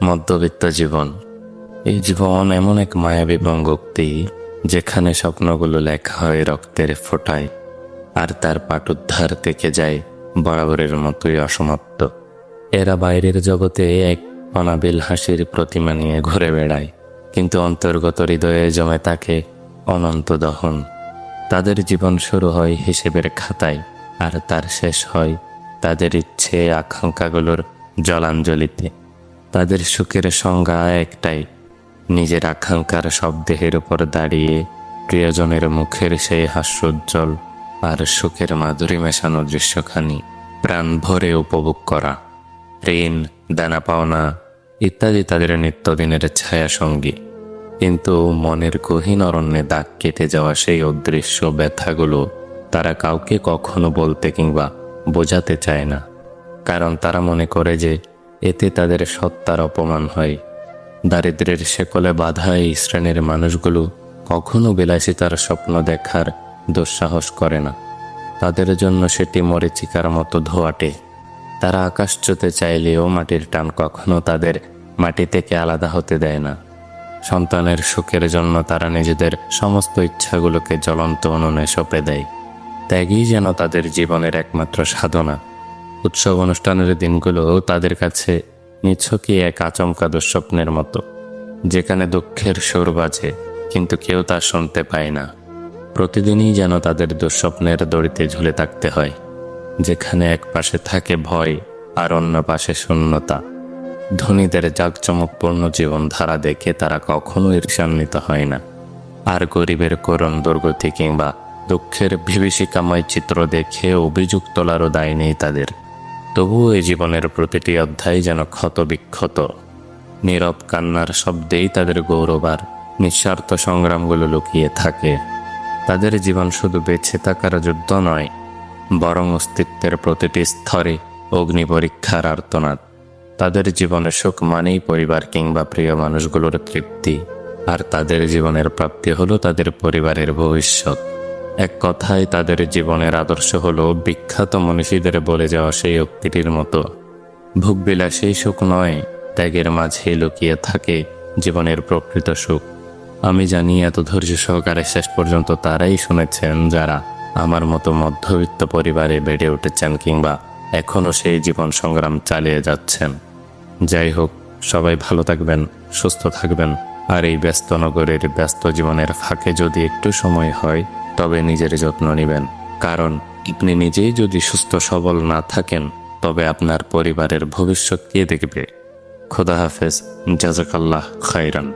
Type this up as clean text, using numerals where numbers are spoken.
মধ্যবিত্ত জীবন। এই জীবন এমন এক মায়াবী বঙ্গোক্তি যেখানে স্বপ্নগুলো লেখা হয় রক্তের ফোঁটায়, আর তার পাঠোদ্ধার থেকে যায় বরাবরের মতোই অসমাপ্ত। এরা বাইরের জগতে এক অনাবিল হাসির প্রতিমা নিয়ে ঘুরে বেড়ায়, কিন্তু অন্তর্গত হৃদয়ে জমে থাকে অনন্ত দহন। তাদের জীবন শুরু হয় হিসেবের খাতায়, আর তার শেষ হয় তাদের ইচ্ছে আকাঙ্ক্ষাগুলোর জলাঞ্জলিতে। তাদের সুখের সংজ্ঞা একটাই, নিজের আকাঙ্ক্ষার শব্দের উপর দাঁড়িয়ে প্রিয়জনের মুখের সেই হাস্যোজ্জ্বল আর সুখের মাধুরী মেশানো দৃশ্যখানি প্রাণ ভরে উপভোগ করা। ঋণ, দানা পাওনা ইত্যাদি তাদের নিত্যদিনের ছায়া সঙ্গী, কিন্তু মনের গহীন অরণ্যে দাগ কেটে যাওয়া সেই অদৃশ্য ব্যথাগুলো তারা কাউকে কখনো বলতে কিংবা বোঝাতে চায় না, কারণ তারা মনে করে যে এতে তাদের সত্তার অপমান হয়। দারিদ্র্যের শেকলে বাঁধা এই শ্রেণীর মানুষগুলো কখনো বিলাসিতার স্বপ্ন দেখার দুঃসাহস করে না। তাদের জন্য সেটি মরীচিকার মতো ধোঁয়াটে। তারা আকাশ ছুঁতে চাইলেও মাটির টান কখনো তাদের মাটি থেকে আলাদা হতে দেয় না। সন্তানের সুখের জন্য তারা নিজেদের সমস্ত ইচ্ছাগুলোকে জ্বলন্ত উনুনে সঁপে দেয়। ত্যাগই যেন তাদের জীবনের একমাত্র সাধনা। উৎসব অনুষ্ঠানের দিনগুলো তাদের কাছে নিছকই এক আচমকা দুঃস্বপ্নের মতো, যেখানে দুঃখের সুর বাজে কিন্তু কেউ তা শুনতে পায় না। প্রতিদিনই যেন তাদের দুঃস্বপ্নের দড়িতে ঝুলে থাকতে হয়, যেখানে এক পাশে থাকে ভয় আর অন্য পাশে শূন্যতা। ধনীদের জাঁকজমকপূর্ণ জীবনধারা দেখে তারা কখনো ঈর্ষান্বিত হয় না, আর গরিবের করুণ দুর্গতি কিংবা দুঃখের বিভীষিকাময় চিত্র দেখে অভিযোগ তোলারও দায় নেই তাদের। তবুও এই জীবনের প্রতিটি অধ্যায় যেন ক্ষত বিক্ষত। নীরব কান্নার শব্দেই তাদের গৌরব আর নিঃস্বার্থ সংগ্রামগুলো লুকিয়ে থাকে। তাদের জীবন শুধু বেঁচে থাকার যুদ্ধ নয়, বরং অস্তিত্বের প্রতিটি স্তরে অগ্নি পরীক্ষার আর্তনাদ। তাদের জীবনে সুখ মানেই পরিবার কিংবা প্রিয় মানুষগুলোর তৃপ্তি, আর তাদের জীবনের প্রাপ্তি হলো তাদের পরিবারের ভবিষ্যৎ। এক কথায় তাদের জীবনের আদর্শ হলো বিখ্যাত মনীষীদের বলে যাওয়া সেই উক্তিটির মতো, ভোগবিলাসী সুখ নয়, ত্যাগের মাঝে লুকিয়ে থাকে জীবনের প্রকৃত সুখ। আমি জানি এত ধৈর্য সহকারে শেষ পর্যন্ত তারাই শুনেছেন যারা আমার মতো মধ্যবিত্ত পরিবারে বেড়ে উঠেছেন কিংবা এখনও সেই জীবন সংগ্রাম চালিয়ে যাচ্ছেন। যাই হোক, সবাই ভালো থাকবেন, সুস্থ থাকবেন, আর এই ব্যস্ত নগরের ব্যস্ত জীবনের ফাঁকে যদি একটু সময় হয় তবে নিজের যত্ন নেবেন, কারণ আপনি নিজেই যদি সুস্থ সবল না থাকেন তবে আপনার পরিবারের ভবিষ্যৎ কে দেখবে। খোদা হাফেজ, জাযাকাল্লাহ খাইরান।